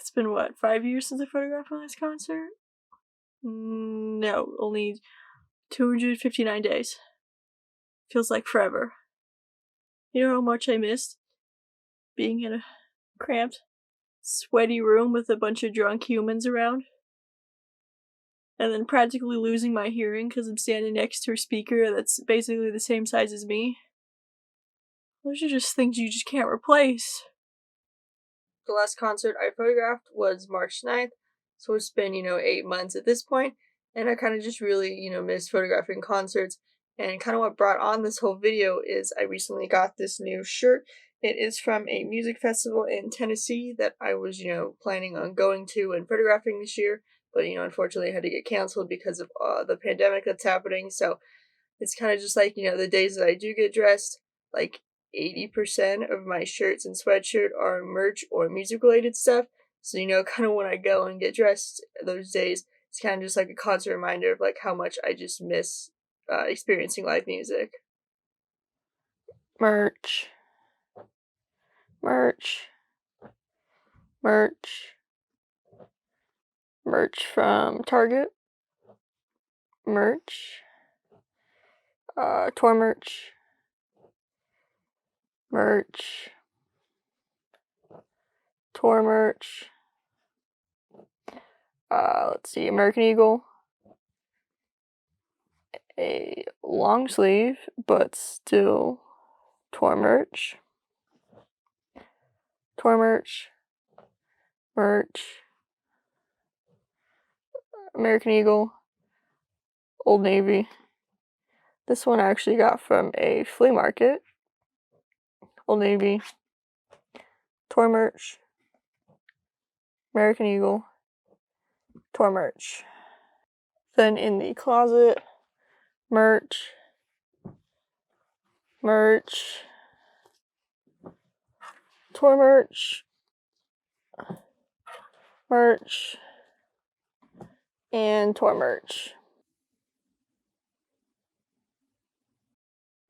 It's been, 5 years since I photographed my last concert? No, only 259 days. Feels like forever. You know how much I missed being in a cramped, sweaty room with a bunch of drunk humans around? And then practically losing my hearing because I'm standing next to a speaker that's basically the same size as me. Those are just things you just can't replace. The last concert I photographed was March 9th, so it's been, 8 months at this point, and I kind of just really, miss photographing concerts. And kind of what brought on this whole video is I recently got this new shirt. It is from a music festival in Tennessee that I was, planning on going to and photographing this year, but, unfortunately I had to get canceled because of the pandemic that's happening, so it's kind of just like, the days that I do get dressed, like 80% of my shirts and sweatshirt are merch or music related stuff. So, kind of when I go and get dressed those days, it's kind of just like a constant reminder of like how much I just miss experiencing live music. Merch. Merch. Merch. Merch from Target. Merch. Tour merch. Merch. Tour merch. Let's see, American Eagle. A long sleeve, but still tour merch. Tour merch. Merch. American Eagle. Old Navy. This one I actually got from a flea market. Old Navy. Tour merch. American Eagle. Tour merch. Then in the closet, merch. Merch. Tour merch. Merch. And tour merch.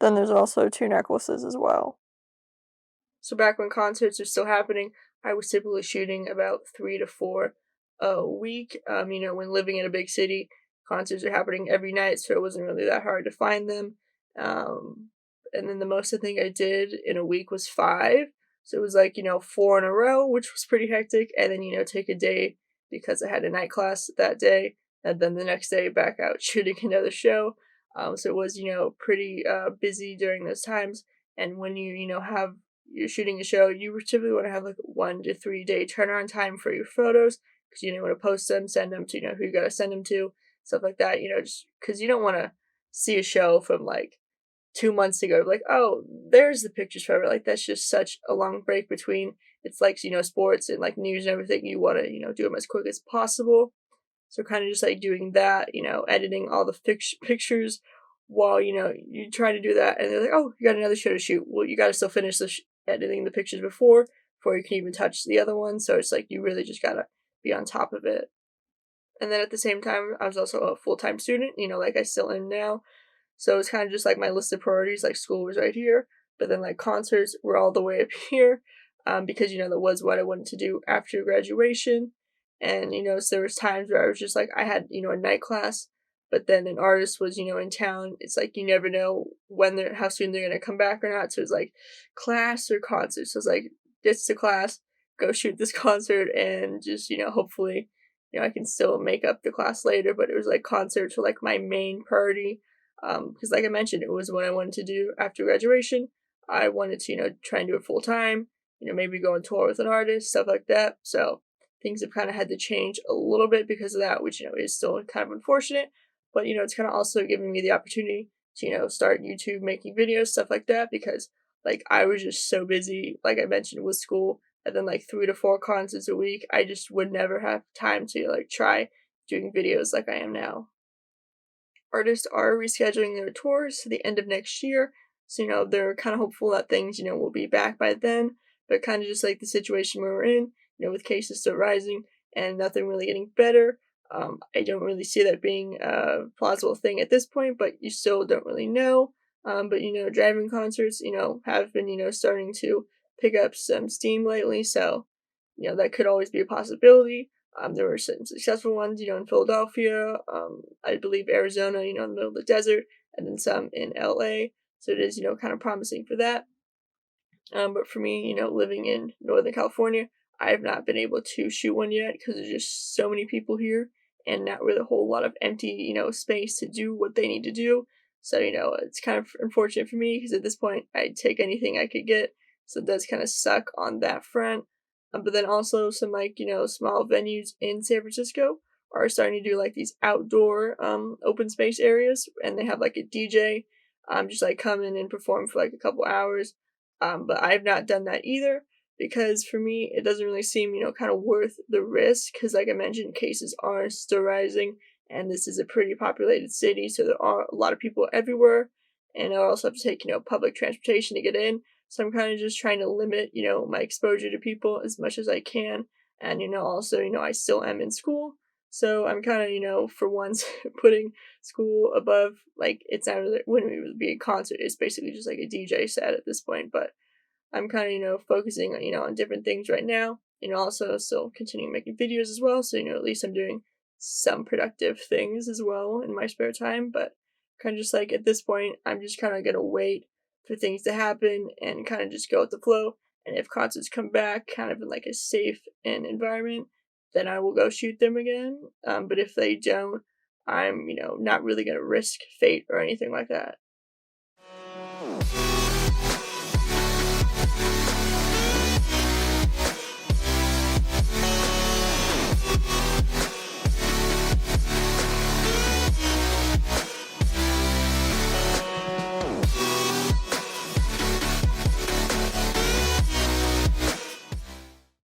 Then there's also 2 necklaces as well. So back when concerts were still happening, I was typically shooting about 3 to 4 a week. When living in a big city, concerts are happening every night, so it wasn't really that hard to find them. And then the most I think I did in a week was 5. So it was like, 4 in a row, which was pretty hectic. And then, take a day because I had a night class that day. And then the next day back out shooting another show. So it was, pretty busy during those times. And when you're shooting a show, you typically want to have like 1 to 3 day turnaround time for your photos because you want to post them, send them to, who you got to send them to, stuff like that, just because you don't want to see a show from like 2 months ago, like, oh, there's the pictures forever. Like, that's just such a long break between. It's like, sports and like news and everything. You want to, do them as quick as possible. So kind of just like doing that, editing all the pictures while, you try to do that. And they're like, oh, you got another show to shoot. Well, you got to still finish editing the pictures before you can even touch the other one. So it's like you really just got to be on top of it. And then at the same time, I was also a full-time student, like I still am now. So it's kind of just like my list of priorities, like school was right here, but then like concerts were all the way up here, because, that was what I wanted to do after graduation. And, so there was times where I was just like, I had, a night class, but then an artist was, in town. It's like, you never know how soon they're going to come back or not. So it's like class or concert. So it's like, ditch the class, go shoot this concert and just, hopefully, I can still make up the class later. But it was like concerts were like my main priority. Because like I mentioned, it was what I wanted to do after graduation. I wanted to, try and do it full time, maybe go on tour with an artist, stuff like that. So things have kind of had to change a little bit because of that, which, is still kind of unfortunate. But, it's kind of also giving me the opportunity to, start YouTube, making videos, stuff like that, because like I was just so busy, like I mentioned, with school, and then like 3 to 4 concerts a week. I just would never have time to like try doing videos like I am now. Artists are rescheduling their tours to the end of next year. So, they're kind of hopeful that things, will be back by then. But kind of just like the situation we're in, with cases still rising and nothing really getting better. I don't really see that being a plausible thing at this point, but you still don't really know. But, driving concerts, have been, starting to pick up some steam lately. So, that could always be a possibility. There were some successful ones, in Philadelphia, I believe Arizona, in the middle of the desert, and then some in LA. So it is, kind of promising for that. But for me, living in Northern California, I have not been able to shoot one yet because there's just so many people here and not really a whole lot of empty, space to do what they need to do. So, it's kind of unfortunate for me because at this point, I'd take anything I could get. So it does kind of suck on that front. But then also some small venues in San Francisco are starting to do like these outdoor open space areas, and they have like a DJ just like come in and perform for like a couple hours. But I've not done that either because for me, it doesn't really seem, kind of worth the risk because, like I mentioned, cases are still rising and this is a pretty populated city, so there are a lot of people everywhere. And I also have to take, public transportation to get in. So I'm kind of just trying to limit, my exposure to people as much as I can. And, also, I still am in school. So I'm kind of, for once, putting school above, like, it's not really, wouldn't really be a concert. It's basically just like a DJ set at this point. But I'm kind of, focusing on, on different things right now. Also still continuing making videos as well. So, at least I'm doing some productive things as well in my spare time. But kind of just like at this point, I'm just kind of going to wait for things to happen and kind of just go with the flow. And if concerts come back kind of in like a safe and environment, then I will go shoot them again. But if they don't, I'm, not really going to risk fate or anything like that.